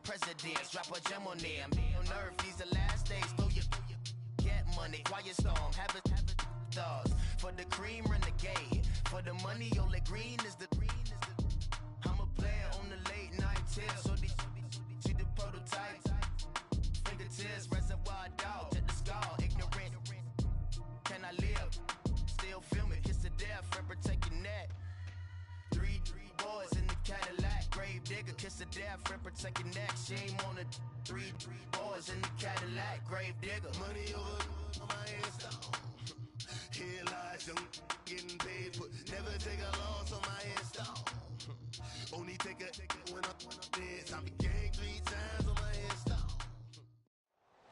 presidents. Drop a gem on them. On earth, these the last days. Throw your get money. Quiet storm. Have it stars. For the cream, renegade. For the money, only green is the I'm a player on the late night tips. So these see the prototype. Fingertips, reservoir dog. Check the skull. Ignorant. Can I live? Still film it. Kiss to death. Forever take your neck. Three boys in the Cadillac. Grave digger. Kiss to death. Forever take your neck. Shame on the three boys in the Cadillac. Grave digger. Money over my headstone. Here lies young getting paid for. Never take a loss on my headstone. Only take a when I'm dead. I'm gang 3 times on my headstone.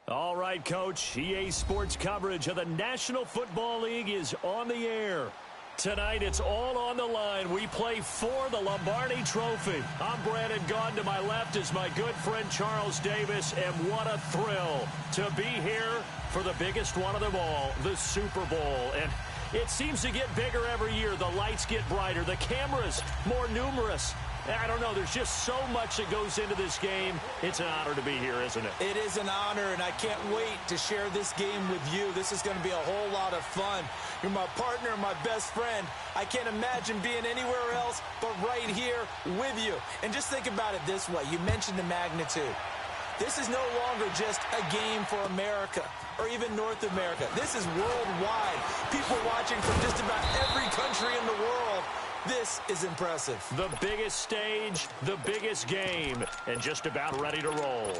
All right, Coach. EA Sports coverage of the National Football League is on the air. Tonight, it's all on the line. We play for the Lombardi Trophy. I'm Brandon Gaughan. To my left is my good friend Charles Davis. And what a thrill to be here for the biggest one of them all, the Super Bowl. And it seems to get bigger every year. The lights get brighter. The cameras more numerous. I don't know. There's just so much that goes into this game. It's an honor to be here, isn't it? It is an honor, and I can't wait to share this game with you. This is going to be a whole lot of fun. You're my partner, my best friend. I can't imagine being anywhere else but right here with you. And just think about it this way. You mentioned the magnitude. This is no longer just a game for America or even North America. This is worldwide. People watching from just about every country in the world. This is impressive. The biggest stage, the biggest game, and just about ready to roll.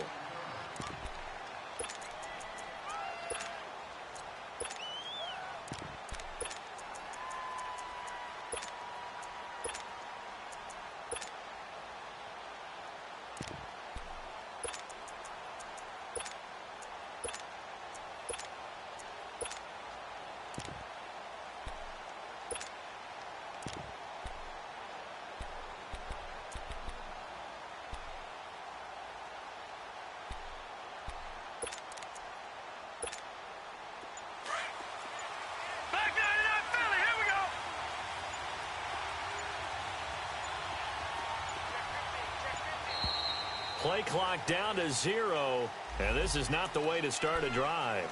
Play clock down to 0, and this is not the way to start a drive.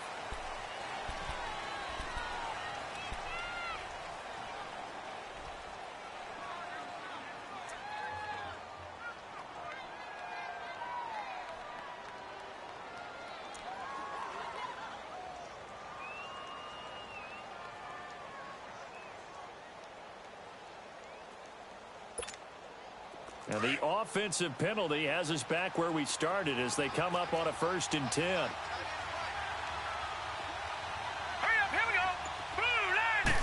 And the offensive penalty has us back where we started as they come up on a 1st and 10. Hurry up, here we go. Blue line.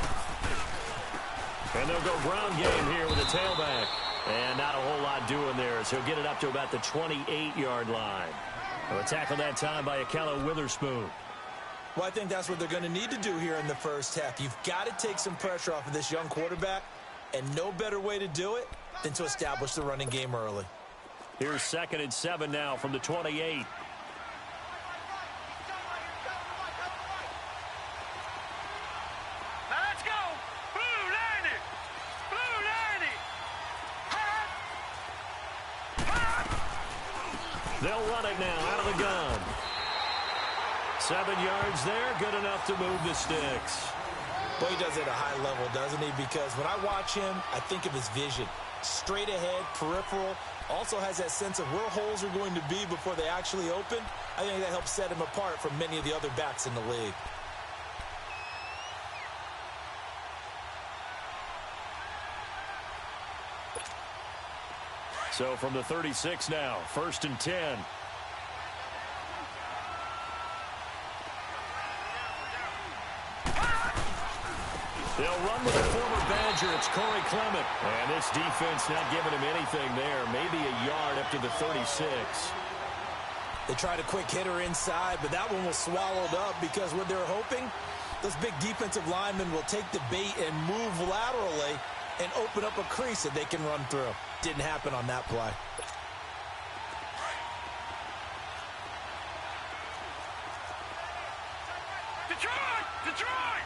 And they'll go ground game here with a tailback. And not a whole lot doing there, so he'll get it up to about the 28-yard line. A tackle that time by Akello Witherspoon. Well, I think that's what they're going to need to do here in the first half. You've got to take some pressure off of this young quarterback, and no better way to do it than to establish the running game early. Here's 2nd and 7 now from the 28. Now let's go. Blue line. Blue line. They'll run it now out of the gun. 7 yards there, good enough to move the sticks. Well, he does it at a high level, doesn't he? Because when I watch him, I think of his vision. Straight ahead, peripheral, also has that sense of where holes are going to be before they actually open. I think that helps set him apart from many of the other backs in the league. So from the 36 now, 1st and 10. They'll run with a former Badger. It's Corey Clement. And this defense not giving him anything there. Maybe a yard up to the 36. They tried a quick hitter inside, but that one was swallowed up because what they're hoping, those big defensive linemen will take the bait and move laterally and open up a crease that they can run through. Didn't happen on that play. Detroit! Detroit!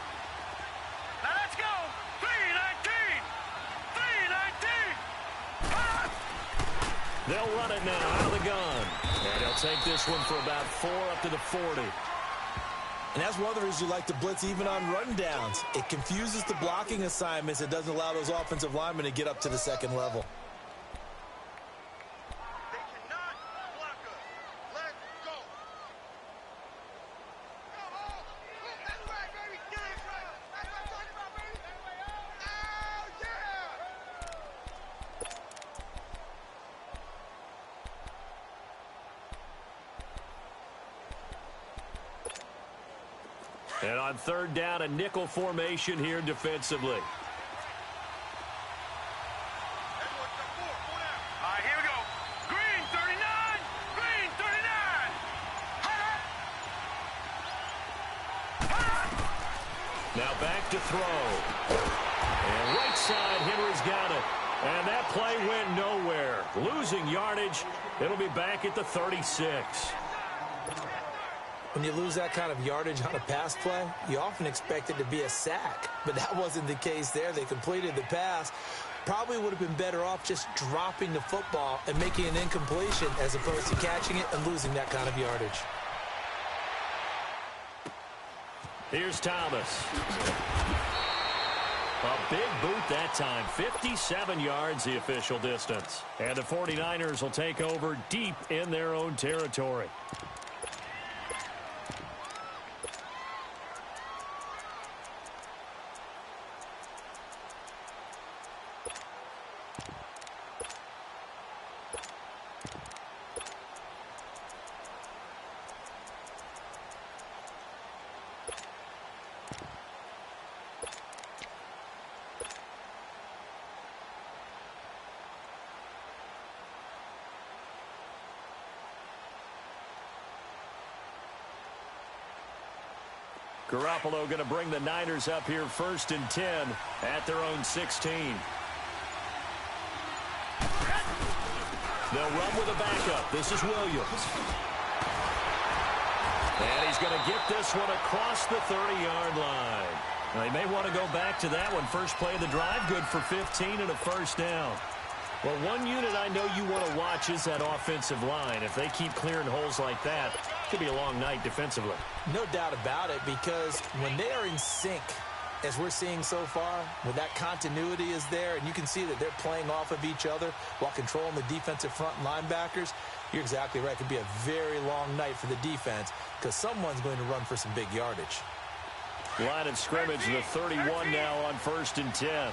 Now let's go! 319! 319! They'll run it now out of the gun. take this one for about 4 up to the 40. And that's one of the reasons you like to blitz even on rundowns. It confuses the blocking assignments. It doesn't allow those offensive linemen to get up to the second level. They cannot block us. Let's go. Come on. That's right, baby. That's right. That's what I'm talking about, baby. Oh, yeah. And on third down, a nickel formation here defensively. All right, here we go. Green 39. Green 39. Now back to throw. And right side, Henry's got it. And that play went nowhere. Losing yardage. It'll be back at the 36. When you lose that kind of yardage on a pass play, you often expect it to be a sack. But that wasn't the case there. They completed the pass. Probably would have been better off just dropping the football and making an incompletion as opposed to catching it and losing that kind of yardage. Here's Thomas. A big boot that time. 57 yards the official distance. And the 49ers will take over deep in their own territory. Garoppolo going to bring the Niners up here 1st and 10 at their own 16. They'll run with a backup. This is Williams. And he's going to get this one across the 30-yard line. Now, he may want to go back to that one. First play of the drive, good for 15 and a first down. Well, one unit I know you want to watch is that offensive line. If they keep clearing holes like that, it could be a long night defensively. No doubt about it, because when they are in sync, as we're seeing so far, when that continuity is there, and you can see that they're playing off of each other while controlling the defensive front linebackers, you're exactly right. It could be a very long night for the defense because someone's going to run for some big yardage. Line of scrimmage, the 31 now on 1st and 10.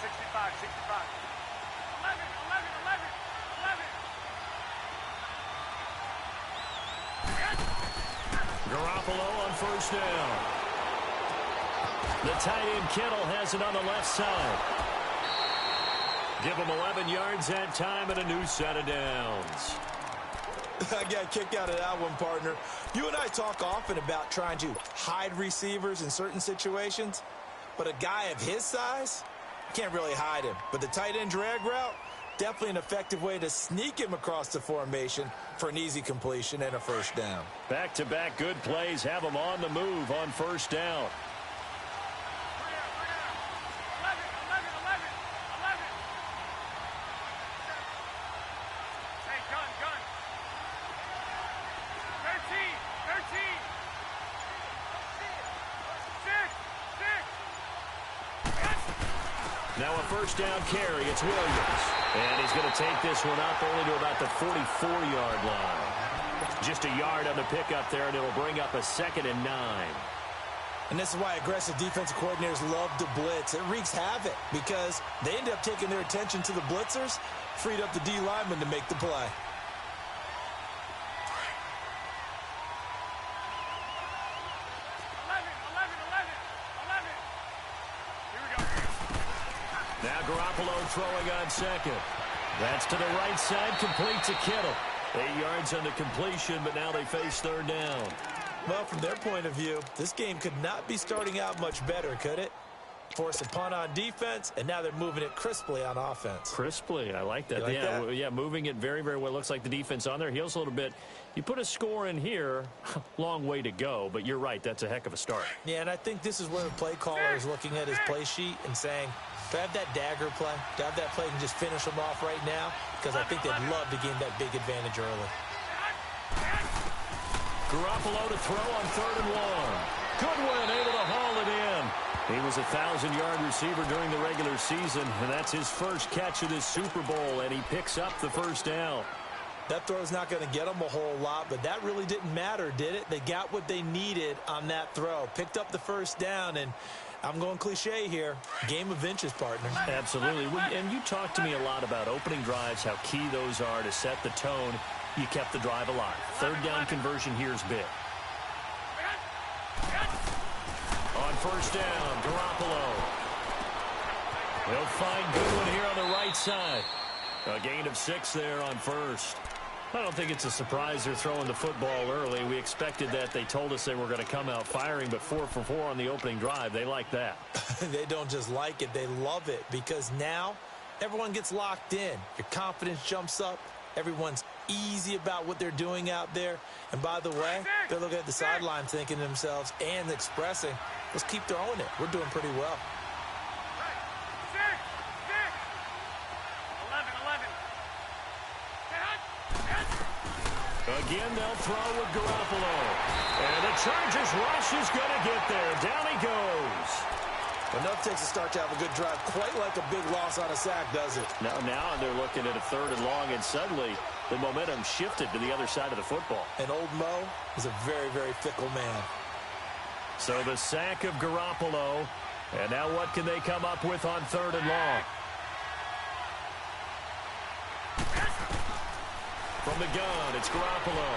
65. 11. Garoppolo on 1st down. The tight end Kittle has it on the left side. Give him 11 yards that time and a new set of downs. I got a kick out of that one, partner. You and I talk often about trying to hide receivers in certain situations, but a guy of his size, can't really hide him. But the tight end drag route, definitely an effective way to sneak him across the formation for an easy completion and a first down. Back-to-back good plays have him on the move on 1st down. 11. Hey, gun. 13. 6. Now a first down carry. It's Williams. And he's going to take this one up only to about the 44-yard line. Just a yard on the pickup there, and it'll bring up a 2nd and 9. And this is why aggressive defensive coordinators love to blitz. It wreaks havoc because they end up taking their attention to the blitzers, freed up the D lineman to make the play. Now Garoppolo throwing on 2nd. That's to the right side, complete to Kittle. 8 yards on the completion, but now they face 3rd down. Well, from their point of view, this game could not be starting out much better, could it? Force a punt on defense, and now they're moving it crisply on offense. Crisply, I like that. You like that? Yeah, moving it very, very well. Looks like the defense on their heels a little bit. You put a score in here, long way to go, but you're right, that's a heck of a start. Yeah, and I think this is where the play caller is looking at his play sheet and saying, Do I have that dagger play? Do I have that play and just finish them off right now? Because I think they'd love to gain that big advantage early. Garoppolo to throw on 3rd and 1. Goodwin able to haul it in. He was a 1,000-yard receiver during the regular season, and that's his first catch of this Super Bowl, and he picks up the first down. That throw's not going to get them a whole lot, but that really didn't matter, did it? They got what they needed on that throw. Picked up the first down, and I'm going cliche here. Game of inches, partner. Absolutely. And you talked to me a lot about opening drives, how key those are to set the tone. You kept the drive alive. 3rd down conversion here is big. On 1st down, Garoppolo. He'll find Goodwin here on the right side. A gain of 6 there on 1st. I don't think it's a surprise they're throwing the football early. We expected that. They told us they were going to come out firing, but 4 for 4 on the opening drive. They like that. They don't just like it. They love it because now everyone gets locked in. Your confidence jumps up. Everyone's easy about what they're doing out there. And by the way, they're looking at the sideline thinking to themselves and expressing, let's keep throwing it. We're doing pretty well. 11. Again, they'll throw with Garoppolo. And the Chargers rush is going to get there. Down he goes. Enough takes a start to have a good drive. Quite like a big loss on a sack, does it? Now they're looking at a 3rd and long, and suddenly the momentum shifted to the other side of the football. And old Mo is a very, very fickle man. So the sack of Garoppolo. And now what can they come up with on 3rd and long? From the gun, it's Garoppolo.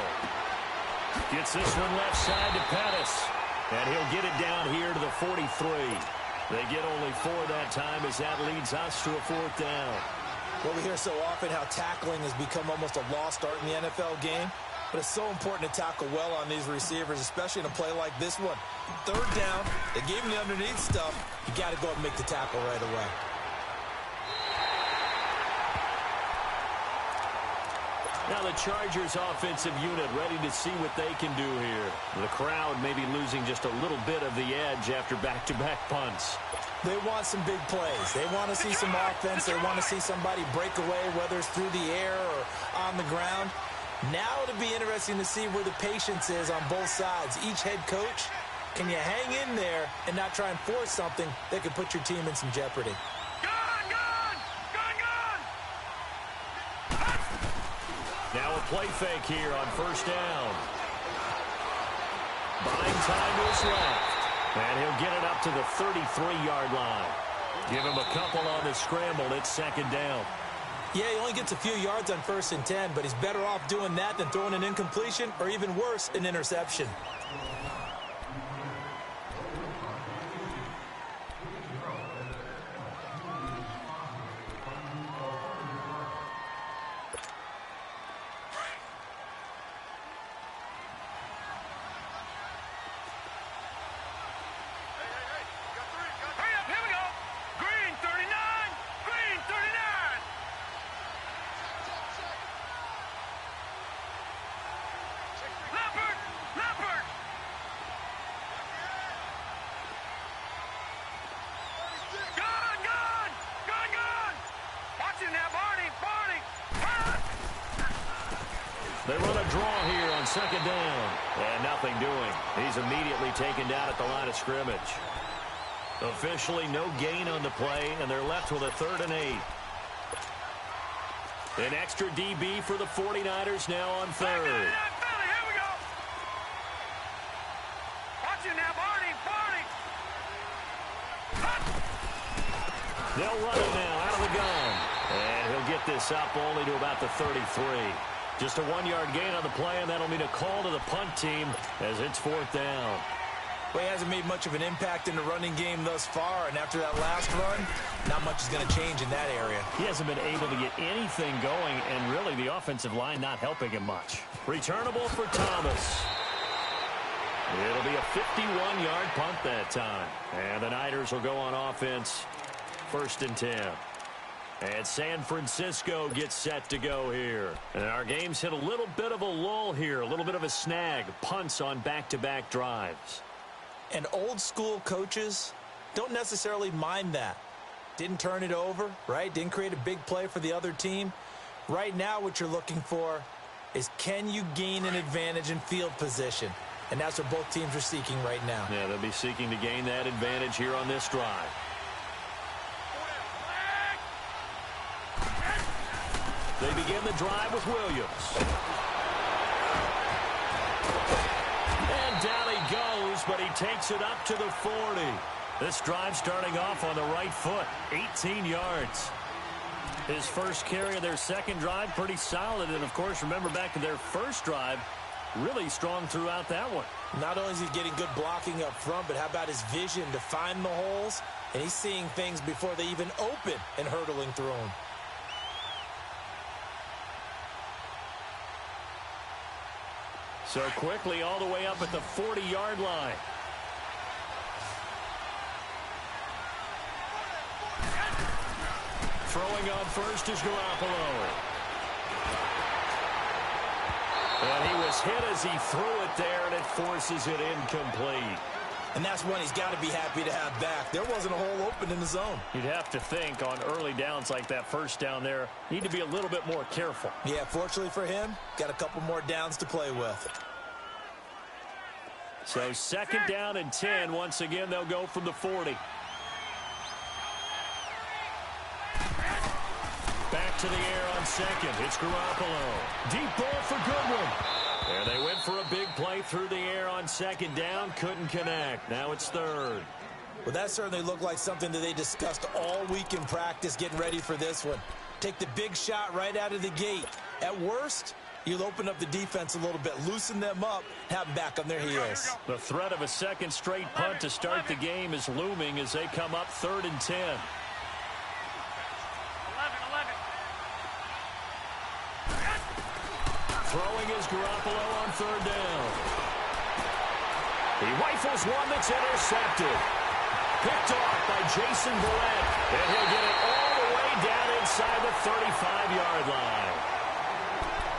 Gets this one left side to Pettis. And he'll get it down here to the 43. They get only 4 that time as that leads us to a 4th down. Well, we hear so often how tackling has become almost a lost art in the NFL game. But it's so important to tackle well on these receivers, especially in a play like this one. 3rd down, they gave him the underneath stuff. You got to go and make the tackle right away. Now the Chargers offensive unit ready to see what they can do here. The crowd may be losing just a little bit of the edge after back-to-back punts. They want some big plays. They want to see some offense. They want to see somebody break away, whether it's through the air or on the ground. Now it'll be interesting to see where the patience is on both sides. Each head coach, can you hang in there and not try and force something that could put your team in some jeopardy? Now a play fake here on 1st down. Buying time is left. And he'll get it up to the 33-yard line. Give him a couple on the scramble. It's 2nd down. Yeah, he only gets a few yards on 1st and 10, but he's better off doing that than throwing an incompletion or even worse, an interception. They run a draw here on 2nd down. And nothing doing. He's immediately taken down at the line of scrimmage. Officially no gain on the play, and they're left with a 3rd and 8. An extra DB for the 49ers now on 3rd. They'll run it now out of the gun. And he'll get this up only to about the 33. Just a 1-yard gain on the play, and that'll mean a call to the punt team as it's 4th down. Well, he hasn't made much of an impact in the running game thus far, and after that last run, not much is going to change in that area. He hasn't been able to get anything going, and really the offensive line not helping him much. Returnable for Thomas. It'll be a 51-yard punt that time. And the Niners will go on offense, 1st and 10. And San Francisco gets set to go here. And our game's hit a little bit of a lull here, a little bit of a snag. Punts on back-to-back drives. And old-school coaches don't necessarily mind that. Didn't turn it over, right? Didn't create a big play for the other team. Right now what you're looking for is, can you gain an advantage in field position? And that's what both teams are seeking right now. Yeah, they'll be seeking to gain that advantage here on this drive. They begin the drive with Williams. And down he goes, but he takes it up to the 40. This drive starting off on the right foot, 18 yards. His first carry of their second drive, pretty solid. And, of course, remember back to their first drive, really strong throughout that one. Not only is he getting good blocking up front, but how about his vision to find the holes? And he's seeing things before they even open and hurtling through them. So quickly all the way up at the 40-yard line. Throwing on first is Garoppolo. And he was hit as he threw it there, and it forces it incomplete. And that's one he's got to be happy to have back. There wasn't a hole open in the zone. You'd have to think on early downs like that first down there, need to be a little bit more careful. Yeah, fortunately for him, got a couple more downs to play with. So second down and 10. Once again, they'll go from the 40. Back to the air on second. It's Garoppolo. Deep ball for Goodwin. And they went for a big play through the air on second down. Couldn't connect. Now it's third. Well, that certainly looked like something that they discussed all week in practice, getting ready for this one. Take the big shot right out of the gate. At worst, you'll open up the defense a little bit, loosen them up, have them back on their heels. The threat of a second straight punt to start the game is looming as they come up 3rd and 10. Throwing is Garoppolo on 3rd down. He rifles one that's intercepted. Picked off by Jason Barrett. And he'll get it all the way down inside the 35-yard line.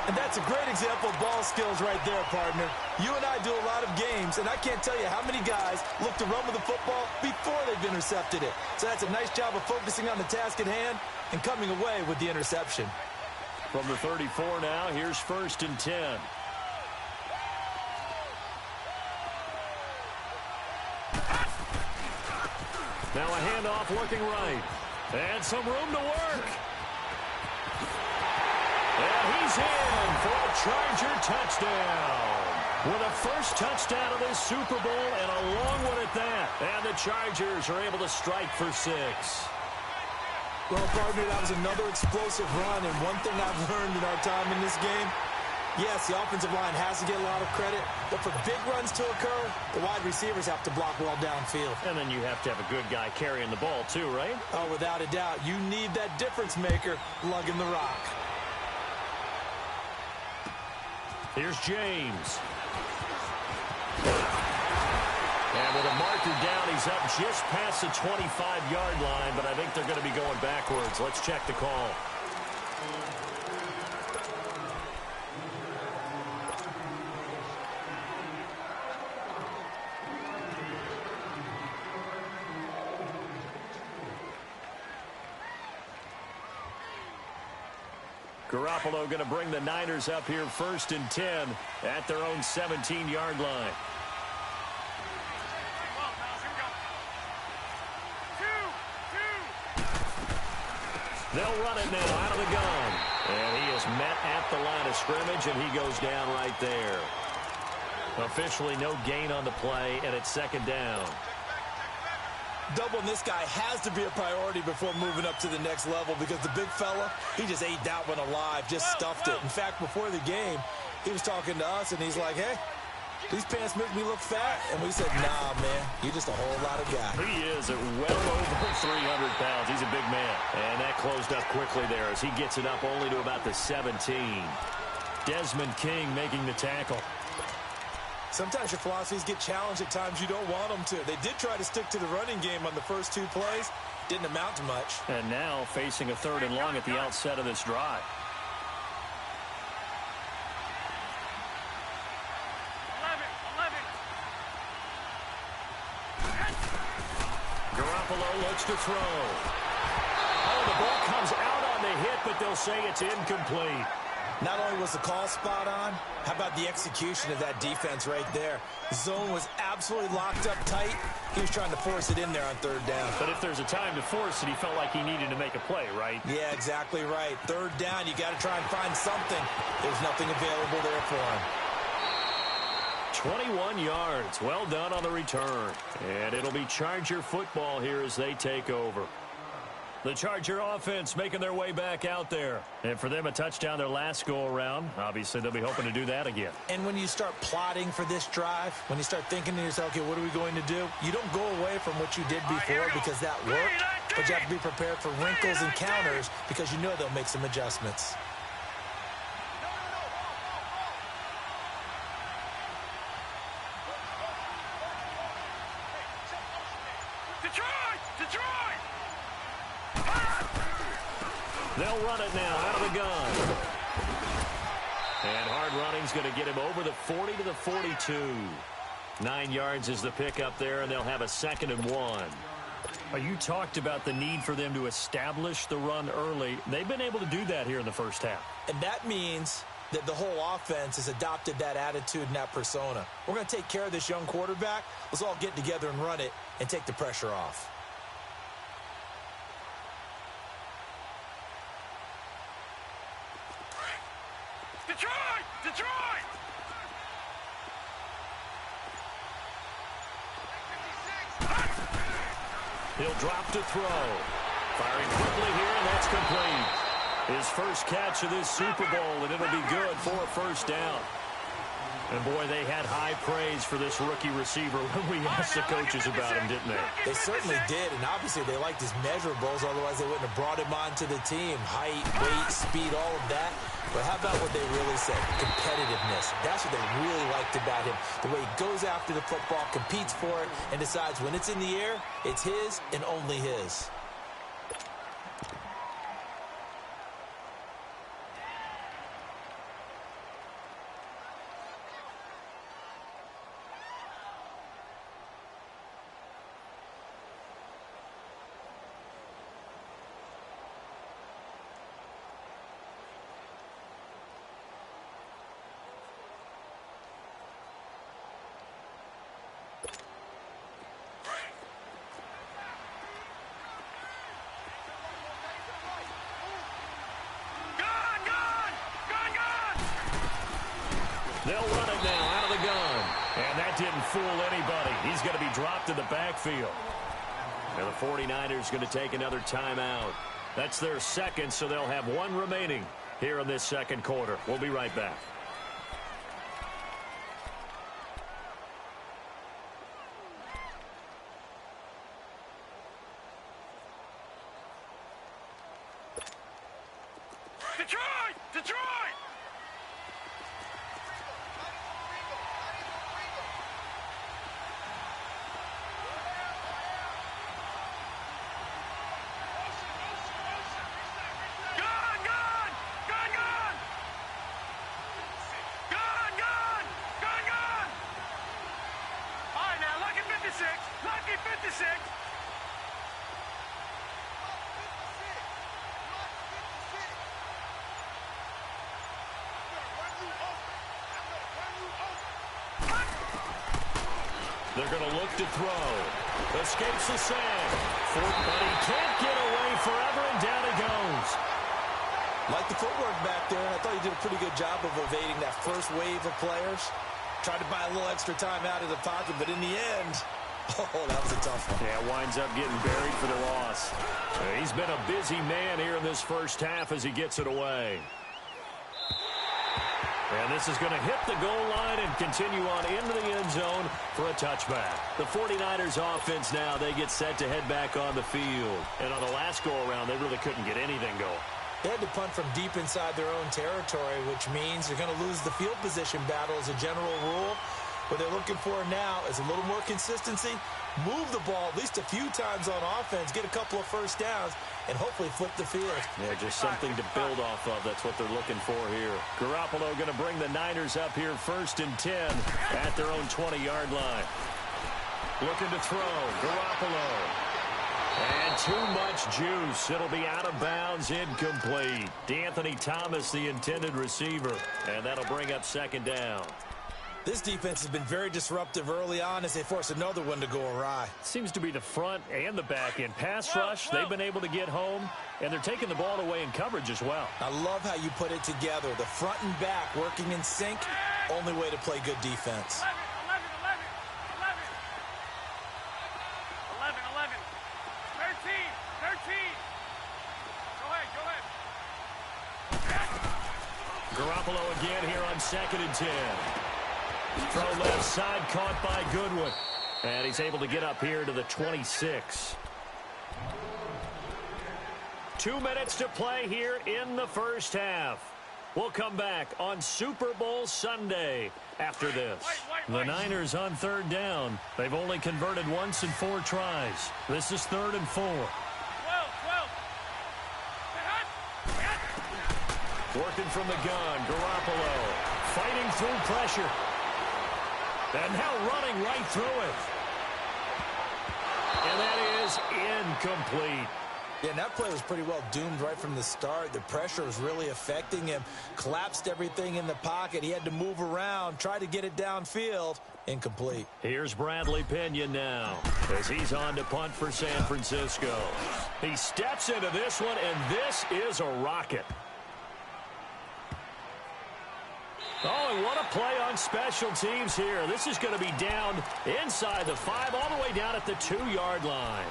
And that's a great example of ball skills right there, partner. You and I do a lot of games, and I can't tell you how many guys look to run with the football before they've intercepted it. So that's a nice job of focusing on the task at hand and coming away with the interception. From the 34 now, here's 1st and 10. Now a handoff looking right. And some room to work. And he's in for a Charger touchdown. With a first touchdown of this Super Bowl and a long one at that. And the Chargers are able to strike for 6. Well, partner, that was another explosive run, and one thing I've learned in our time in this game, yes, the offensive line has to get a lot of credit, but for big runs to occur, the wide receivers have to block well downfield. And then you have to have a good guy carrying the ball too, right? Oh, without a doubt. You need that difference maker lugging the rock. Here's James. And with a marker down, he's up just past the 25-yard line, but I think they're going to be going backwards. Let's check the call. Garoppolo going to bring the Niners up here 1st and 10 at their own 17-yard line. They'll run it now out of the gun. And he is met at the line of scrimmage, and he goes down right there. Officially no gain on the play, and it's 2nd down. Doubling this guy has to be a priority before moving up to the next level, because the big fella, he just ate that one alive, just stuffed it. In fact, before the game, he was talking to us, and he's like, hey, these pants make me look fat. And we said, nah, man, you're just a whole lot of guy. He is at well over 300 pounds. He's a big man. And that closed up quickly there as he gets it up only to about the 17. Desmond King making the tackle. Sometimes your philosophies get challenged at times you don't want them to. They did try to stick to the running game on the first 2 plays. Didn't amount to much. And now facing a 3rd and long at the outset of this drive. Garoppolo looks to throw. ball comes out on the hit, but they'll say it's incomplete. Not only was the call spot on, how about the execution of that defense right there? The zone was absolutely locked up tight. He was trying to force it in there on third down. But if there's a time to force it, he felt like he needed to make a play, right? Yeah, exactly right. Third down, you got to try and find something. There's nothing available there for him. 21 yards. Well done on the return. And it'll be Charger football here as they take over. The Charger offense making their way back out there. And for them, a touchdown their last go-around. Obviously, they'll be hoping to do that again. And when you start plotting for this drive, when you start thinking to yourself, okay, what are we going to do? You don't go away from what you did before because that worked. But you have to be prepared for wrinkles and counters because you know they'll make some adjustments. They'll run it now out of the gun. And hard running's going to get him over the 40 to the 42. 9 yards is the pickup there, and they'll have a 2nd and 1. You talked about the need for them to establish the run early. They've been able to do that here in the first half. And that means that the whole offense has adopted that attitude and that persona. We're going to take care of this young quarterback. Let's all get together and run it and take the pressure off. Detroit! He'll drop to throw. Firing quickly here, and that's complete. His first catch of this Super Bowl, and it'll be good for a first down. And, boy, they had high praise for this rookie receiver when we asked the coaches about him, didn't they? They certainly did, and obviously they liked his measurables, otherwise they wouldn't have brought him onto the team. Height, weight, speed, all of that. But how about what they really said? Competitiveness. That's what they really liked about him. The way he goes after the football, competes for it, and decides when it's in the air, it's his and only his. They'll run it now out of the gun. And that didn't fool anybody. He's going to be dropped in the backfield. And the 49ers going to take another timeout. That's their second, so they'll have one remaining here in this second quarter. We'll be right back. Detroit! Lucky 56. They're going to look to throw. Escapes the sand. But he can't get away forever, and down he goes. Like the footwork back there, and I thought he did a pretty good job of evading that first wave of players. Tried to buy a little extra time out of the pocket, but in the end, oh, that was a tough one. Yeah, winds up getting buried for the loss. He's been a busy man here in this first half as he gets it away. And this is going to hit the goal line and continue on into the end zone for a touchback. The 49ers offense now, they get set to head back on the field. And on the last go-around, they really couldn't get anything going. They had to punt from deep inside their own territory, which means they're going to lose the field position battle as a general rule. What they're looking for now is a little more consistency, move the ball at least a few times on offense, get a couple of first downs, and hopefully flip the field. Yeah, just something to build off of. That's what they're looking for here. Garoppolo going to bring the Niners up here 1st and 10 at their own 20-yard line. Looking to throw. Garoppolo. And too much juice. It'll be out of bounds, incomplete. D'Anthony Thomas, the intended receiver. And that'll bring up second down. This defense has been very disruptive early on as they force another one to go awry. Seems to be the front and the back end. Pass rush, they've been able to get home, and they're taking the ball away in coverage as well. I love how you put it together. The front and back working in sync. Only way to play good defense. 13. Go ahead. Garoppolo again here on 2nd and 10. Throw left side, caught by Goodwin. And he's able to get up here to the 26. 2 minutes to play here in the first half. We'll come back on Super Bowl Sunday after this. The Niners on 3rd down. They've only converted once in 4 tries. This is 3rd and 4. 12. Working from the gun, Garoppolo fighting through pressure. And now running right through it. And that is incomplete. Yeah, and that play was pretty well doomed right from the start. The pressure was really affecting him. Collapsed everything in the pocket. He had to move around, try to get it downfield. Incomplete. Here's Bradley Pinion now as he's on to punt for San Francisco. He steps into this one, and this is a rocket. Oh, and what a play on special teams here. This is going to be down inside the 5, all the way down at the 2-yard line.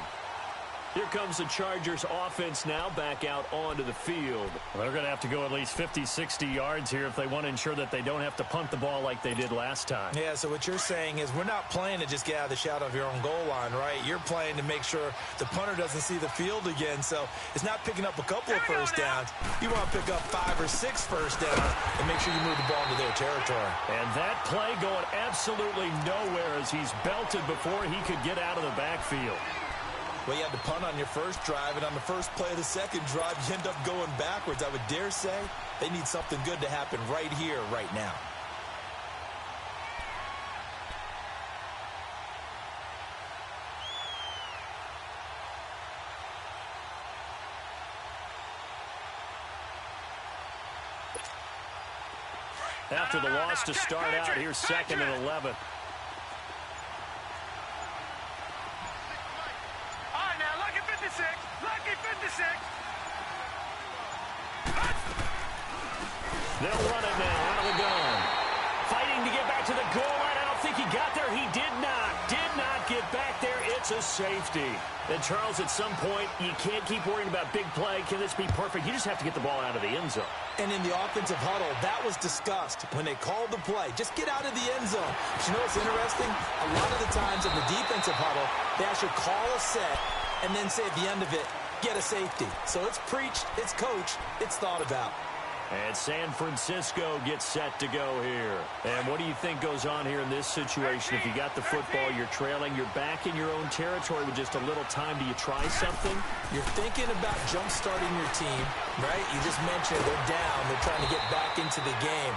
Here comes the Chargers offense now back out onto the field. Well, they're going to have to go at least 50, 60 yards here if they want to ensure that they don't have to punt the ball like they did last time. Yeah, so what you're saying is we're not playing to just get out of the shadow of your own goal line, right? You're playing to make sure the punter doesn't see the field again. So it's not picking up a couple of first downs. You want to pick up 5 or 6 first downs and make sure you move the ball into their territory. And that play going absolutely nowhere as he's belted before he could get out of the backfield. Well, you had to punt on your first drive, and on the first play of the second drive, you end up going backwards. I would dare say they need something good to happen right here, right now. After the loss to start out, here's 2nd and 11. They'll run it now out of the gun. Fighting to get back to the goal line. I don't think he got there. He did not get back there. It's a safety. And, Charles, at some point, you can't keep worrying about big play. Can this be perfect? You just have to get the ball out of the end zone. And in the offensive huddle, that was discussed when they called the play. Just get out of the end zone. But you know what's interesting? A lot of the times in the defensive huddle, they actually call a set and then say at the end of it, get a safety. So it's preached, it's coached, it's thought about. And San Francisco gets set to go here. And what do you think goes on here in this situation? If you got the football, you're trailing, you're back in your own territory with just a little time. Do you try something? You're thinking about jump-starting your team, right? You just mentioned they're down. They're trying to get back into the game.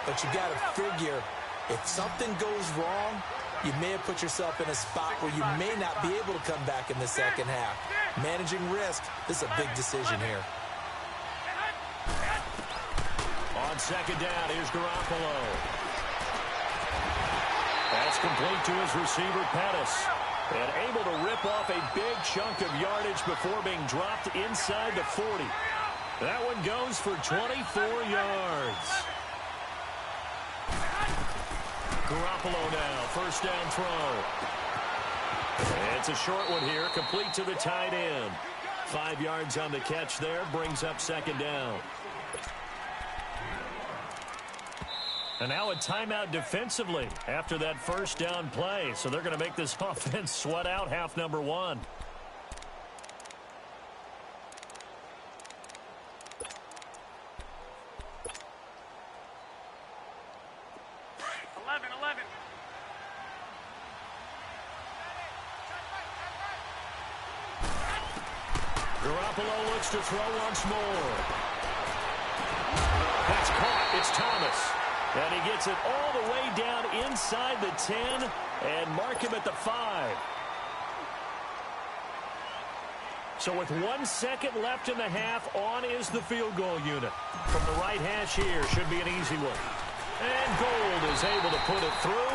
But you got to figure if something goes wrong, you may have put yourself in a spot where you may not be able to come back in the second half. Managing risk, this is a big decision here. On 2nd down, here's Garoppolo. That's complete to his receiver, Pettis. And able to rip off a big chunk of yardage before being dropped inside the 40. That one goes for 24 yards. Garoppolo now, first down throw. It's a short one here, complete to the tight end. 5 yards on the catch there, brings up 2nd down. And now a timeout defensively after that first down play. So they're going to make this offense sweat out half number 1. Garoppolo looks to throw once more. That's caught. It's Thomas. And he gets it all the way down inside the 10 and mark him at the 5. So with 1 second left in the half, on is the field goal unit. From the right hash here, should be an easy one. And Gold is able to put it through.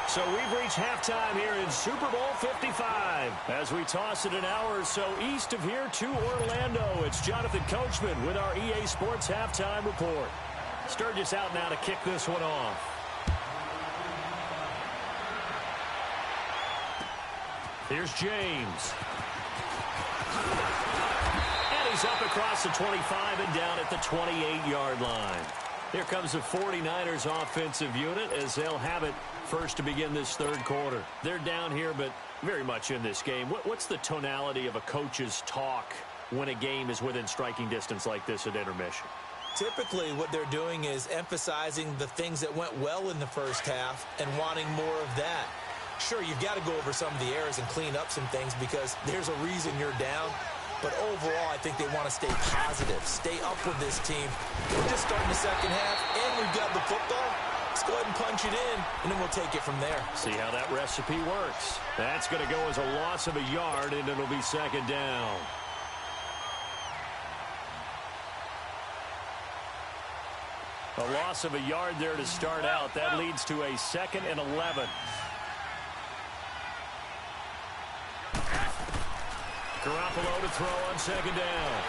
So we've reached halftime here in Super Bowl 55. As we toss it an hour or so east of here to Orlando, it's Jonathan Coachman with our EA Sports Halftime Report. Sturgis out now to kick this one off. Here's James. And he's up across the 25 and down at the 28-yard line. Here comes the 49ers offensive unit as they'll have it first to begin this third quarter. They're down here, but very much in this game. What's the tonality of a coach's talk when a game is within striking distance like this at intermission? Typically, what they're doing is emphasizing the things that went well in the first half and wanting more of that. Sure, you've got to go over some of the errors and clean up some things because there's a reason you're down. But overall, I think they want to stay positive, stay up with this team. We're just starting the second half, and we've got the football. Let's go ahead and punch it in, and then we'll take it from there. See how that recipe works. That's going to go as a loss of a yard, and it'll be second down. A loss of a yard there to start out. That leads to a 2nd and 11. Garoppolo to throw on second down.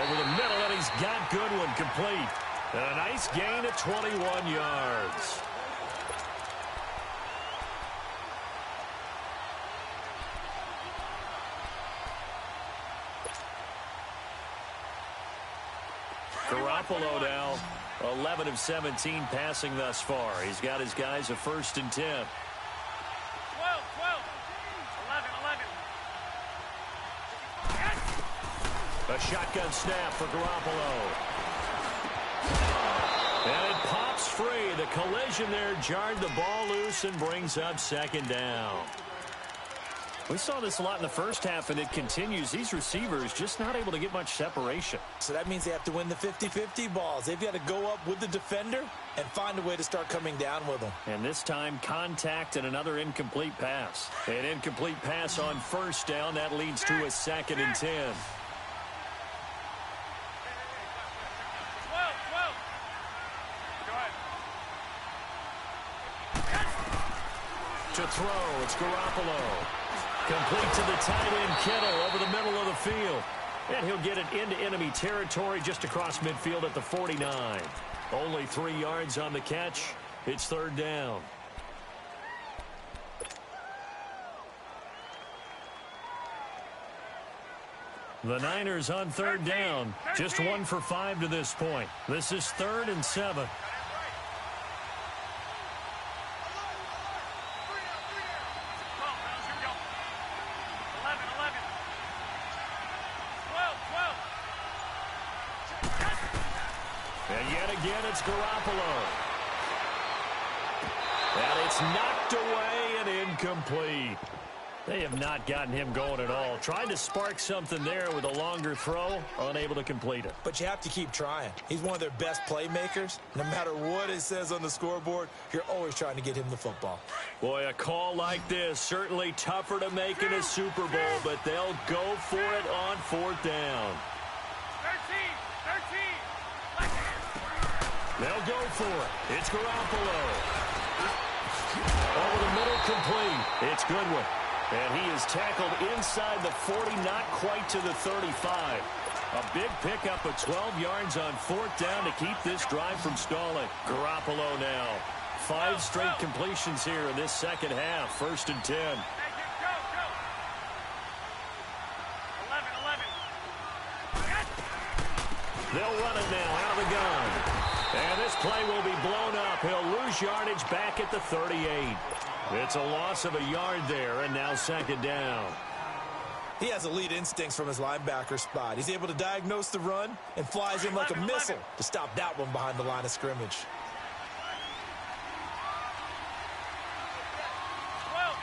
Over the middle, and he's got Goodwin complete. And a nice gain of 21 yards. Garoppolo now 11 of 17 passing thus far. He's got his guys a 1st and 10. 12, 11, 11. A shotgun snap for Garoppolo. And it pops free. The collision there jarred the ball loose and brings up second down. We saw this a lot in the first half, and it continues. These receivers just not able to get much separation. So that means they have to win the 50-50 balls. They've got to go up with the defender and find a way to start coming down with them. And this time, contact and another incomplete pass. An incomplete pass on first down. That leads to a 2nd and 10. 12, 12. Go ahead. To throw, it's Garoppolo. Complete to the tight end, Kittle, over the middle of the field. And he'll get it into enemy territory just across midfield at the 49. Only 3 yards on the catch. It's third down. The Niners on third down. Just 1 for 5 to this point. This is 3rd and 7. 12. And yet again, it's Garoppolo. And it's knocked away and incomplete. They have not gotten him going at all. Tried to spark something there with a longer throw, unable to complete it. But you have to keep trying. He's one of their best playmakers. No matter what it says on the scoreboard, you're always trying to get him the football. Boy, a call like this, certainly tougher to make in a Super Bowl, but they'll go for it on 4th down. 13. They'll go for it. It's Garoppolo. Over the middle, complete. It's Goodwin. And he is tackled inside the 40, not quite to the 35. A big pickup of 12 yards on 4th down to keep this drive from stalling. Garoppolo now. 5 straight completions here in this second half. 1st and 10. Go. 11. They'll run it now out of the gun. And this play will be blown up. He'll lose yardage back at the 38. It's a loss of a yard there, and now 2nd down. He has elite instincts from his linebacker spot. He's able to diagnose the run and flies in like a missile to stop that one behind the line of scrimmage. 12.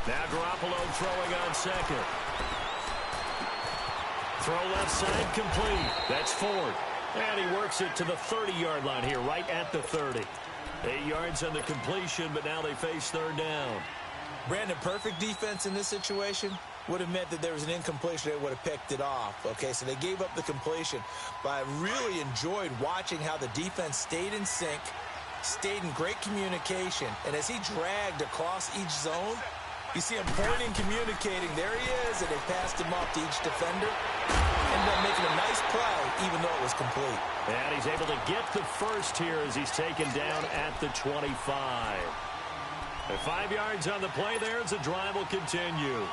Now Garoppolo throwing on second. Throw left side, complete. That's Ford. And he works it to the 30-yard line here, right at the 30. 8 yards on the completion, but now they face 3rd down. Brandon, perfect defense in this situation would have meant that there was an incompletion. They would have picked it off. Okay, so they gave up the completion. But I really enjoyed watching how the defense stayed in sync, stayed in great communication. And as he dragged across each zone, you see him pointing, communicating. There he is, and they passed him off to each defender. Ended up making a nice play, even though it was complete. And he's able to get the first here as he's taken down at the 25. At 5 yards on the play there as the drive will continue.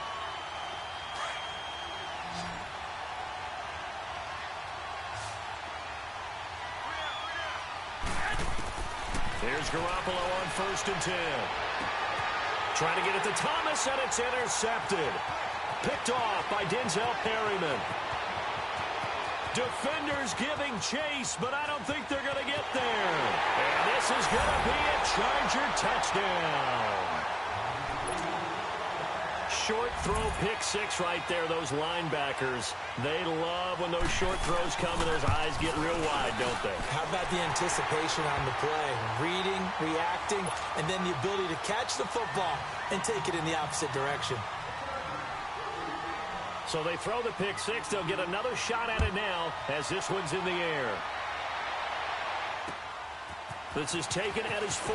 Here's Garoppolo on 1st and 10. Trying to get it to Thomas, and it's intercepted. Picked off by Denzel Perryman. Defenders giving chase, but I don't think they're going to get there. And this is going to be a Charger touchdown. Short throw, pick six right there. Those linebackers, they love when those short throws come and those eyes get real wide, don't they? How about the anticipation on the play? Reading, reacting, and then the ability to catch the football and take it in the opposite direction. So they throw the pick six. They'll get another shot at it now as this one's in the air. This is taken at his 4.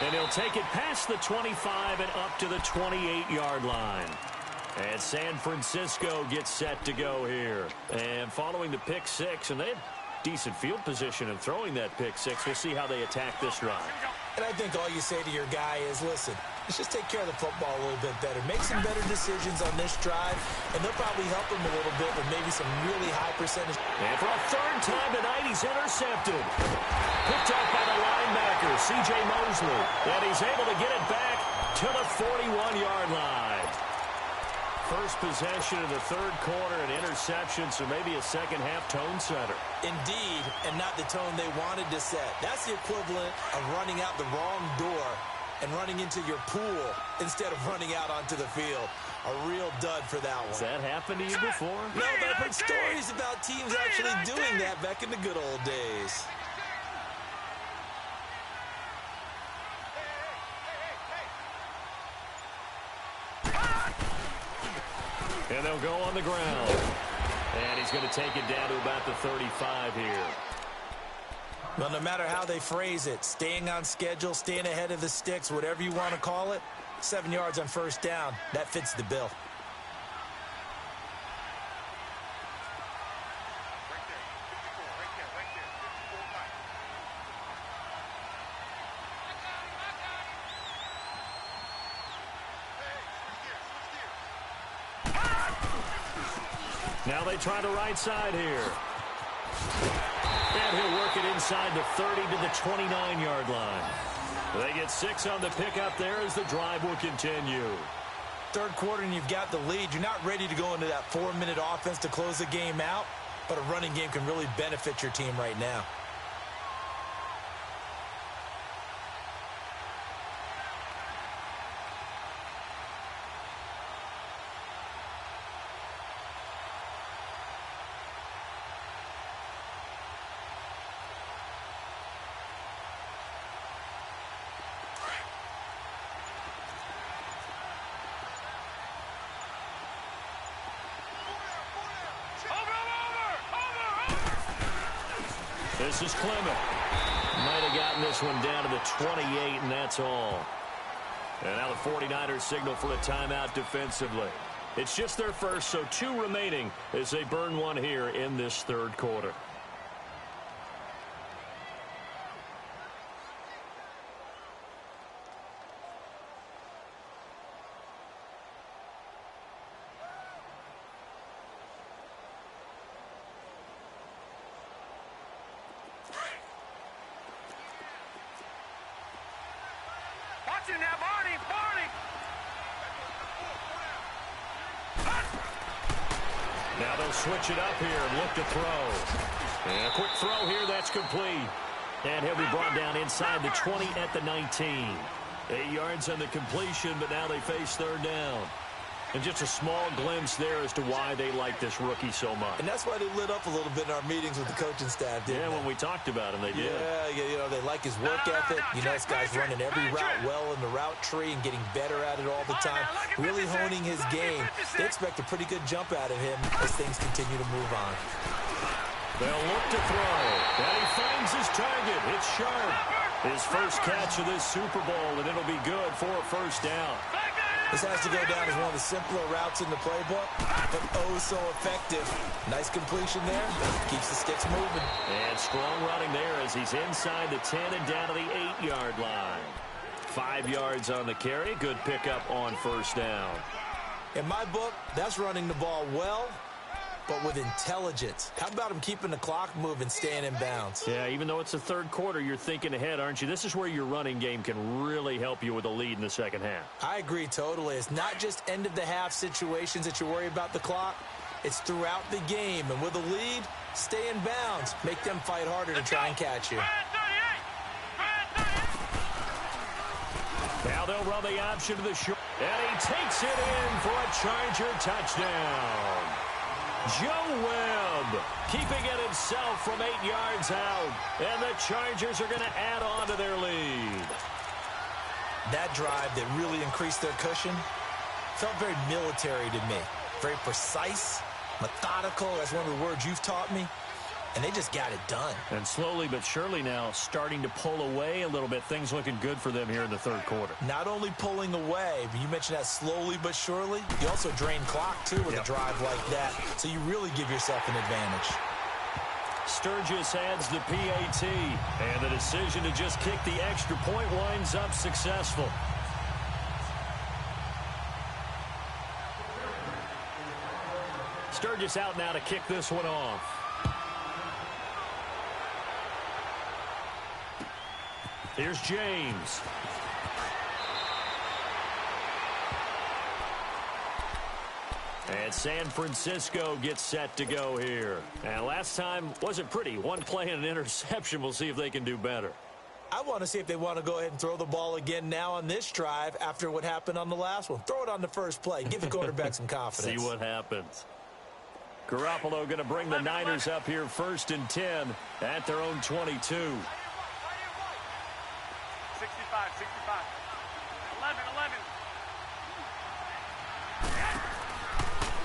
And he'll take it past the 25 and up to the 28-yard line. And San Francisco gets set to go here. And following the pick six, and they have decent field position in throwing that pick six. We'll see how they attack this drive. And I think all you say to your guy is, listen, let's just take care of the football a little bit better. Make some better decisions on this drive, and they'll probably help him a little bit with maybe some really high percentage. And for a third time tonight, he's intercepted. Picked off by the linebacker, C.J. Mosley. And he's able to get it back to the 41-yard line. First possession of the third quarter, an interception, so maybe a second-half tone setter. Indeed, and not the tone they wanted to set. That's the equivalent of running out the wrong door and running into your pool instead of running out onto the field. A real dud for that one. Has that happened to you before? No, but I've heard stories about teams actually doing that back in the good old days. And they'll go on the ground. And he's going to take it down to about the 35 here. Well, no matter how they phrase it, staying on schedule, staying ahead of the sticks, whatever you want to call it, 7 yards on first down, that fits the bill. Now they try the right side here. And he'll work it inside the 30 to the 29-yard line. They get 6 on the pickup there as the drive will continue. Third quarter and you've got the lead. You're not ready to go into that 4-minute offense to close the game out, but a running game can really benefit your team right now. This is Clement. Might have gotten this one down to the 28, and that's all. And now the 49ers signal for a timeout defensively. It's just their first, so 2 remaining as they burn one here in this third quarter. Now they'll switch it up here and look to throw. And a quick throw here, that's complete. And he'll be brought down inside the 20 at the 19. 8 yards on the completion, but now they face third down. And just a small glimpse there as to why they like this rookie so much. And that's why they lit up a little bit in our meetings with the coaching staff, didn't they? When we talked about him, they did. Yeah, they like his work ethic. This guy's running every route well in the route tree and getting better at it all the time, really honing his game. They expect a pretty good jump out of him as things continue to move on. They'll look to throw, and he finds his target. It's sharp. His first catch of this Super Bowl, and it'll be good for a first down. This has to go down as one of the simpler routes in the playbook, but oh so effective. Nice completion there. Keeps the sticks moving. And strong running there as he's inside the 10 and down to the 8-yard line. 5 yards on the carry. Good pickup on first down. In my book, that's running the ball well, but with intelligence. How about him keeping the clock moving, staying in bounds? Yeah, even though it's the third quarter, you're thinking ahead, aren't you? This is where your running game can really help you with a lead in the second half. I agree totally. It's not just end-of-the-half situations that you worry about the clock. It's throughout the game. And with a lead, stay in bounds. Make them fight harder to try and catch you. Now they'll run the option to the short. And he takes it in for a Charger touchdown. Joe Webb keeping it himself from 8 yards out. And the Chargers are going to add on to their lead. That drive that really increased their cushion felt very military to me. Very precise, methodical. That's one of the words you've taught me. And they just got it done. And slowly but surely now starting to pull away a little bit. Things looking good for them here in the third quarter. Not only pulling away, but you mentioned that slowly but surely. You also drain clock, too, with a drive like that. So you really give yourself an advantage. Sturgis adds the PAT. And the decision to just kick the extra point winds up successful. Sturgis out now to kick this one off. Here's James. And San Francisco gets set to go here. And last time wasn't pretty. One play and an interception. We'll see if they can do better. I want to see if they want to go ahead and throw the ball again now on this drive after what happened on the last one. Throw it on the first play. Give the quarterback some confidence. See what happens. Garoppolo going to bring the Niners up here 1st and 10 at their own 22. 65. 11.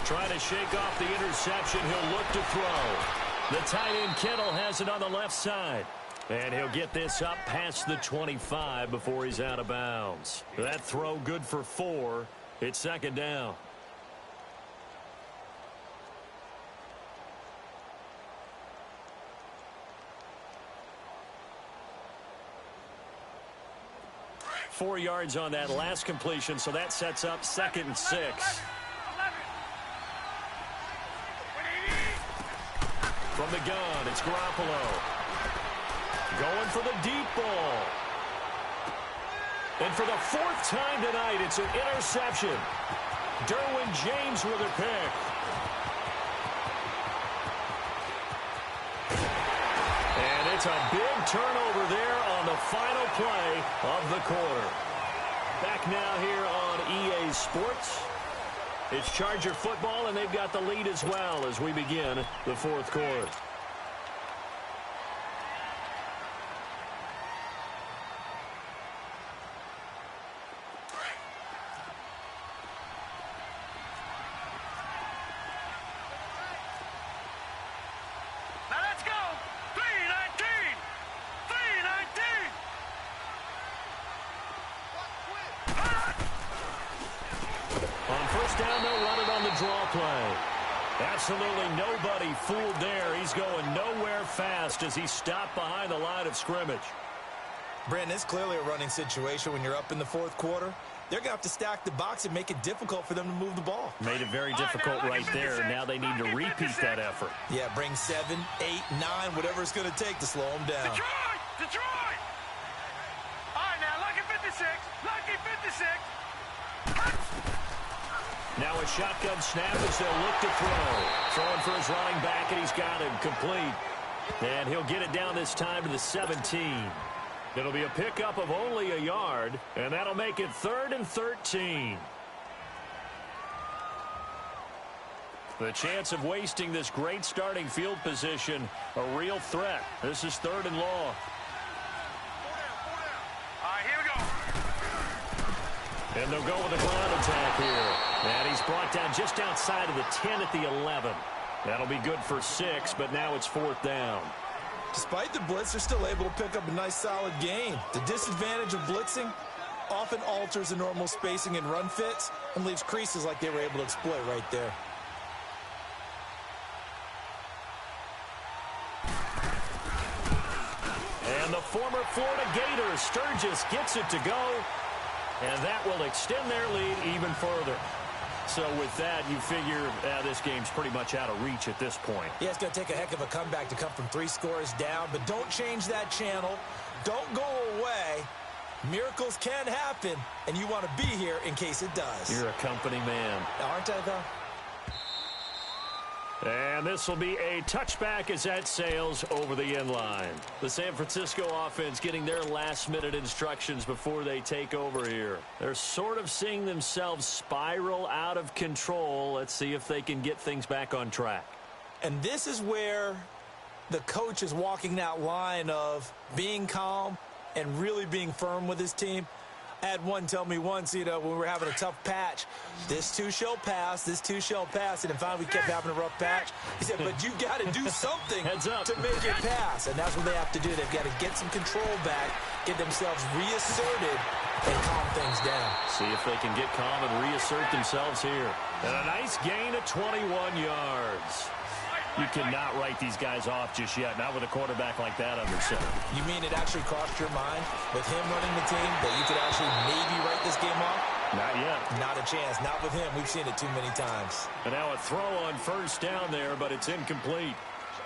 Trying to shake off the interception. He'll look to throw. The tight end Kittle has it on the left side. And he'll get this up past the 25 before he's out of bounds. That throw good for 4. It's second down. Four yards on that last completion, so that sets up 2nd and 6. From the gun, it's Garoppolo. Going for the deep ball. And for the 4th time tonight, it's an interception. Derwin James with a pick. And it's a big turnover there on the final play of the quarter. Back now here on EA Sports. It's Charger football, and they've got the lead as well as we begin the 4th quarter. Down, they'll run it on the draw play. Absolutely nobody fooled there. He's going nowhere fast as he's stopped behind the line of scrimmage. Brandon, it's clearly a running situation when you're up in the 4th quarter. They're going to have to stack the box and make it difficult for them to move the ball. Made it very difficult right there. Now they need to repeat that effort. Yeah, bring 7, 8, 9, whatever it's going to take to slow them down. Detroit! All right, now, lucky 56. Now a shotgun snap as they'll look to throw. Throwing for his running back, and he's got him complete. And he'll get it down this time to the 17. It'll be a pickup of only a yard, and that'll make it 3rd and 13. The chance of wasting this great starting field position, a real threat. This is 3rd and long. All right, here we go. And they'll go with a ground attack here. And he's brought down just outside of the 10 at the 11. That'll be good for 6, but now it's 4th down. Despite the blitz, they're still able to pick up a nice, solid gain. The disadvantage of blitzing often alters the normal spacing and run fits and leaves creases like they were able to exploit right there. And the former Florida Gator, Sturgis, gets it to go. And that will extend their lead even further. So with that, you figure this game's pretty much out of reach at this point. Yeah, it's going to take a heck of a comeback to come from 3 scores down, but don't change that channel. Don't go away. Miracles can happen, and you want to be here in case it does. You're a company man. Aren't I, though? And this will be a touchback as that sails over the end line. The San Francisco offense getting their last-minute instructions before they take over here. They're sort of seeing themselves spiral out of control. Let's see if they can get things back on track. And this is where the coach is walking that line of being calm and really being firm with his team. I had one tell me once, when we were having a tough patch, this too shall pass, this too shall pass, and then finally we kept having a rough patch. He said, but you got to do something to make it pass, and that's what they have to do. They've got to get some control back, get themselves reasserted, and calm things down. See if they can get calm and reassert themselves here. And a nice gain of 21 yards. You cannot write these guys off just yet, not with a quarterback like that under center. You mean it actually crossed your mind with him running the team that you could actually maybe write this game off? Not yet. Not a chance. Not with him. We've seen it too many times. And now a throw on 1st down there, but it's incomplete.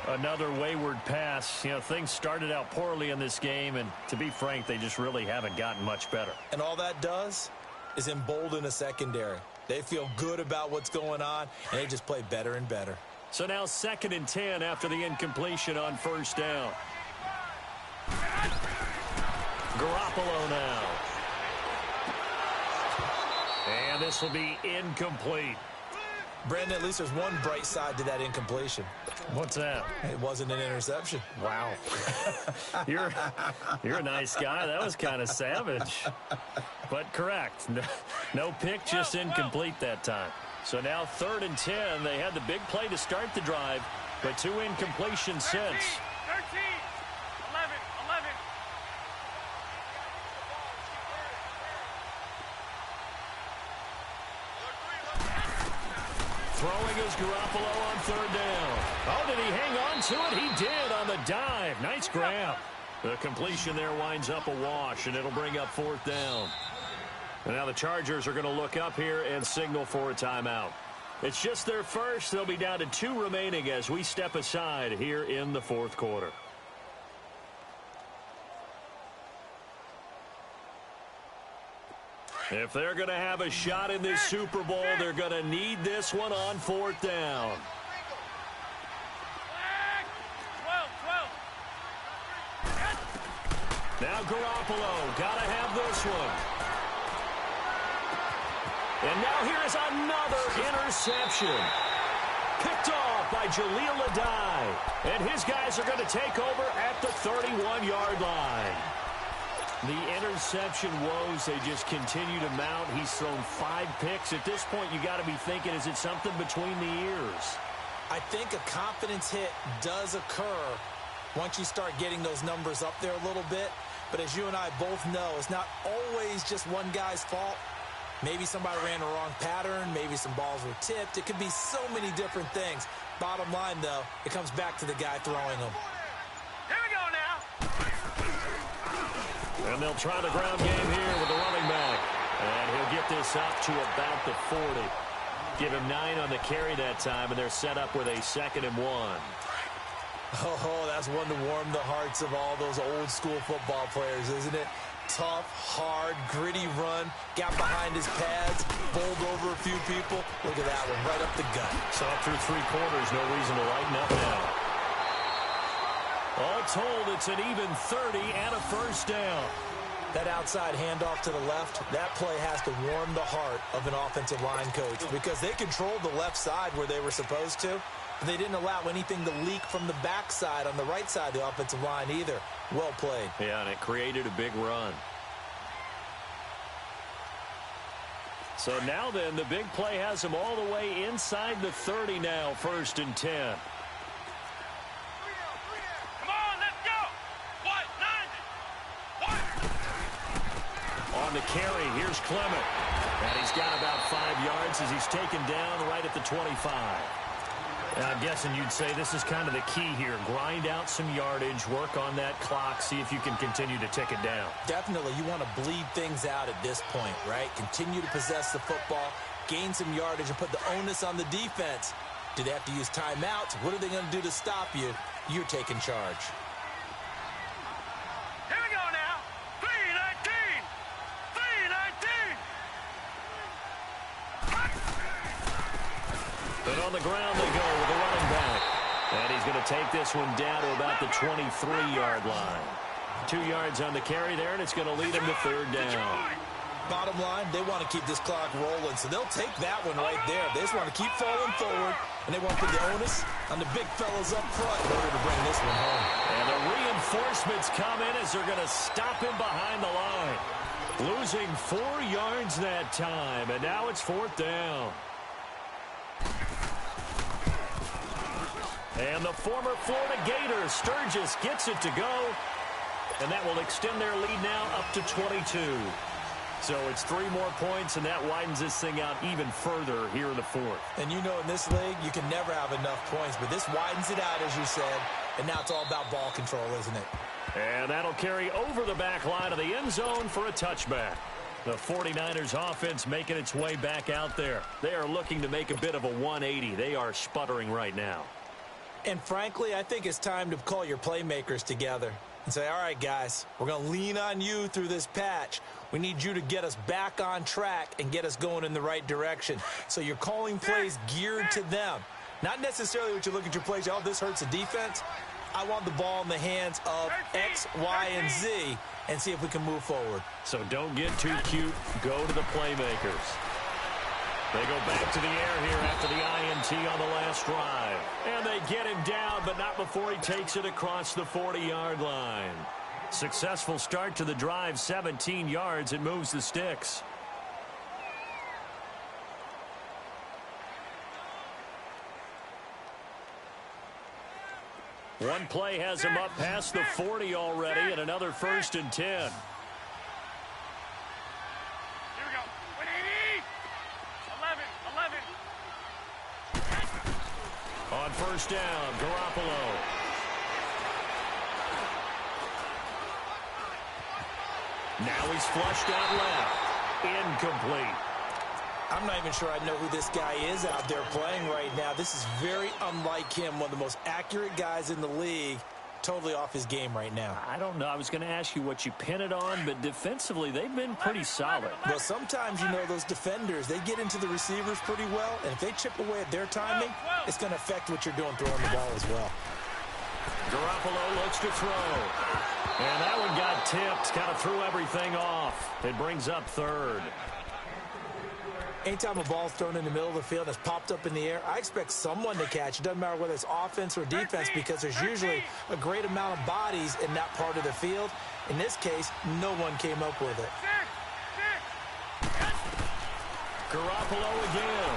Another wayward pass. Things started out poorly in this game, and to be frank, they just really haven't gotten much better. And all that does is embolden a secondary. They feel good about what's going on, and they just play better and better. So now 2nd and 10 after the incompletion on 1st down. Garoppolo now. And this will be incomplete. Brandon, at least there's one bright side to that incompletion. What's that? It wasn't an interception. Wow. You're a nice guy. That was kind of savage. But correct. No pick, just incomplete that time. So now 3rd and 10. They had the big play to start the drive, but 2 incompletions since. 13, 11, 11. Throwing is Garoppolo on 3rd down. Oh, did he hang on to it? He did on the dive. Nice grab. The completion there winds up a wash, and it'll bring up 4th down. And now the Chargers are going to look up here and signal for a timeout. It's just their first. They'll be down to 2 remaining as we step aside here in the 4th quarter. If they're going to have a shot in this Super Bowl, they're going to need this one on 4th down. 12. Now Garoppolo, got to have this one. And now here's another interception. Picked off by Jaleel Adai. And his guys are going to take over at the 31-yard line. The interception woes, they just continue to mount. He's thrown 5 picks. At this point, you got to be thinking, is it something between the ears? I think a confidence hit does occur once you start getting those numbers up there a little bit. But as you and I both know, it's not always just one guy's fault. Maybe somebody ran the wrong pattern. Maybe some balls were tipped. It could be so many different things. Bottom line, though, it comes back to the guy throwing them. Here we go now. And they'll try the ground game here with the running back. And he'll get this up to about the 40. Give him 9 on the carry that time, and they're set up with a 2nd and 1. Oh, that's one to warm the hearts of all those old school football players, isn't it? Tough, hard, gritty run, got behind his pads, bowled over a few people. Look at that one, right up the gut. So through 3 quarters, no reason to lighten up now. All told, it's an even 30 and a 1st down. That outside handoff to the left, that play has to warm the heart of an offensive line coach because they controlled the left side where they were supposed to, but they didn't allow anything to leak from the backside on the right side of the offensive line either. Well played. Yeah, and it created a big run. So now then, the big play has them all the way inside the 30 now, 1st and 10. On the carry, here's Clement. And he's got about 5 yards as he's taken down right at the 25. And I'm guessing you'd say this is kind of the key here. Grind out some yardage, work on that clock, see if you can continue to tick it down. Definitely, you want to bleed things out at this point, right? Continue to possess the football, gain some yardage, and put the onus on the defense. Do they have to use timeouts? What are they going to do to stop you? You're taking charge. Here we go now. 3-19. 3-19. But on the ground they go with the running back. And he's going to take this one down to about the 23-yard line. 2 yards on the carry there, and it's going to lead him to 3rd down. Bottom line, they want to keep this clock rolling, so they'll take that one right there. They just want to keep falling forward, and they want to put the onus on the big fellas up front in order to bring this one home. And the reinforcements come in as they're going to stop him behind the line. Losing 4 yards that time, and now it's 4th down. And the former Florida Gator, Sturgis, gets it to go. And that will extend their lead now up to 22. So it's 3 more points, and that widens this thing out even further here in the 4th. And you know in this league, you can never have enough points, but this widens it out, as you said. And now it's all about ball control, isn't it? And that'll carry over the back line of the end zone for a touchback. The 49ers offense making its way back out there. They are looking to make a bit of a 180. They are sputtering right now. And frankly, I think it's time to call your playmakers together and say, all right, guys, we're going to lean on you through this patch. We need you to get us back on track and get us going in the right direction. So you're calling plays geared to them. Not necessarily what you look at your plays, oh, this hurts the defense. I want the ball in the hands of X, Y, and Z and see if we can move forward. So don't get too cute. Go to the playmakers. They go back to the air here after the INT on the last drive. And they get him down, but not before he takes it across the 40-yard line. Successful start to the drive, 17 yards. It moves the sticks. One play has him up past the 40 already, and another 1st and 10. On 1st down, Garoppolo. Now he's flushed out left. Incomplete. I'm not even sure I know who this guy is out there playing right now. This is very unlike him, one of the most accurate guys in the league. Totally off his game right now. I don't know. I was going to ask you what you pin it on, but defensively, they've been pretty solid. Well, sometimes, you know, those defenders, they get into the receivers pretty well, and if they chip away at their timing, it's going to affect what you're doing throwing the ball as well. Garoppolo looks to throw. And that one got tipped, kind of threw everything off. It brings up 3rd. Anytime a ball's thrown in the middle of the field that's popped up in the air, I expect someone to catch. It doesn't matter whether it's offense or defense because there's usually a great amount of bodies in that part of the field. In this case, no one came up with it. Garoppolo again.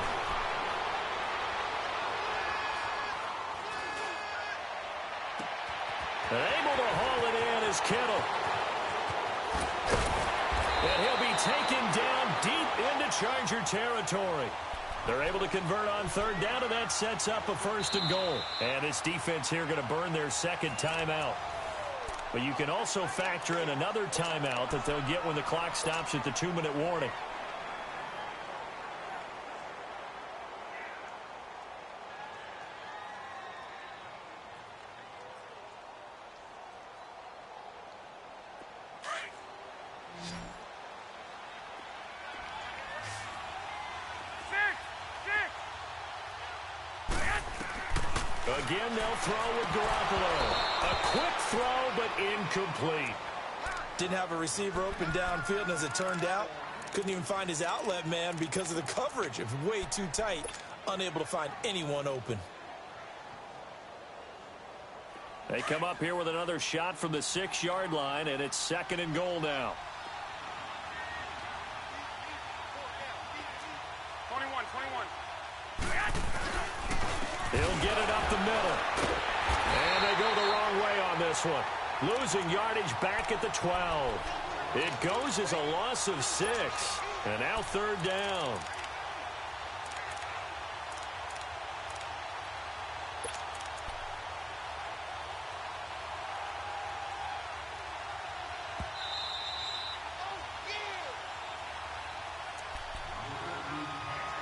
And able to haul it in is Kittle. And he'll be taken down deep into Charger territory. They're able to convert on 3rd down, and that sets up a 1st and goal. And this defense here going to burn their 2nd timeout. But you can also factor in another timeout that they'll get when the clock stops at the 2-minute warning. Again, they'll throw with Garoppolo. A quick throw, but incomplete. Didn't have a receiver open downfield, and as it turned out, couldn't even find his outlet man because of the coverage. It was way too tight, unable to find anyone open. They come up here with another shot from the 6-yard line, and it's 2nd and goal now. 21. He'll get it up the middle. And they go the wrong way on this one. Losing yardage back at the 12. It goes as a loss of 6. And now 3rd down.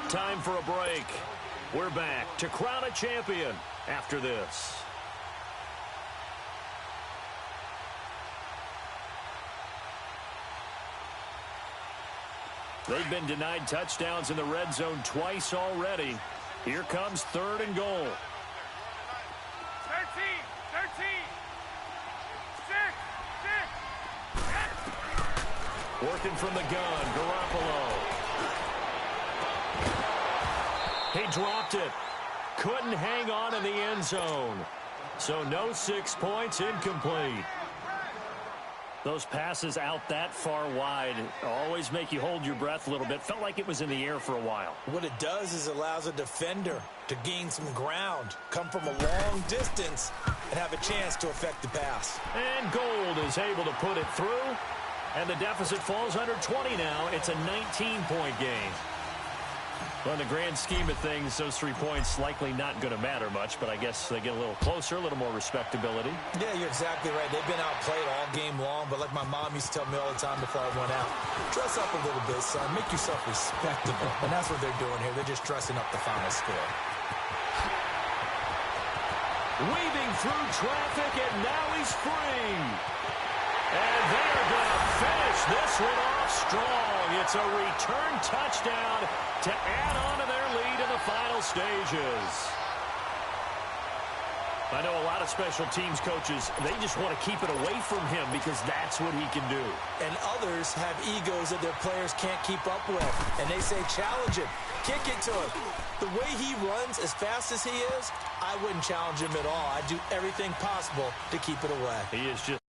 Time for a break. We're back to crown a champion after this. They've been denied touchdowns in the red zone twice already. Here comes 3rd and goal. 13. 6. Working from the gun, Garoppolo. He dropped it. Couldn't hang on in the end zone. So no 6 points, incomplete. Those passes out that far wide always make you hold your breath a little bit. Felt like it was in the air for a while. What it does is it allows a defender to gain some ground, come from a long distance, and have a chance to affect the pass. And Gold is able to put it through. And the deficit falls under 20 now. It's a 19-point game. Well, in the grand scheme of things, those 3 points likely not going to matter much, but I guess they get a little closer, a little more respectability. Yeah, you're exactly right. They've been outplayed all game long, but like my mom used to tell me all the time before I went out, dress up a little bit, son. Make yourself respectable. And that's what they're doing here. They're just dressing up the final score. Weaving through traffic, and now he's free. And they're going to finish this one off strong. It's a return touchdown to add on to their lead in the final stages. I know a lot of special teams coaches, they just want to keep it away from him because that's what he can do. And others have egos that their players can't keep up with. And they say, challenge him, kick it to him. The way he runs as fast as he is, I wouldn't challenge him at all. I'd do everything possible to keep it away. He is just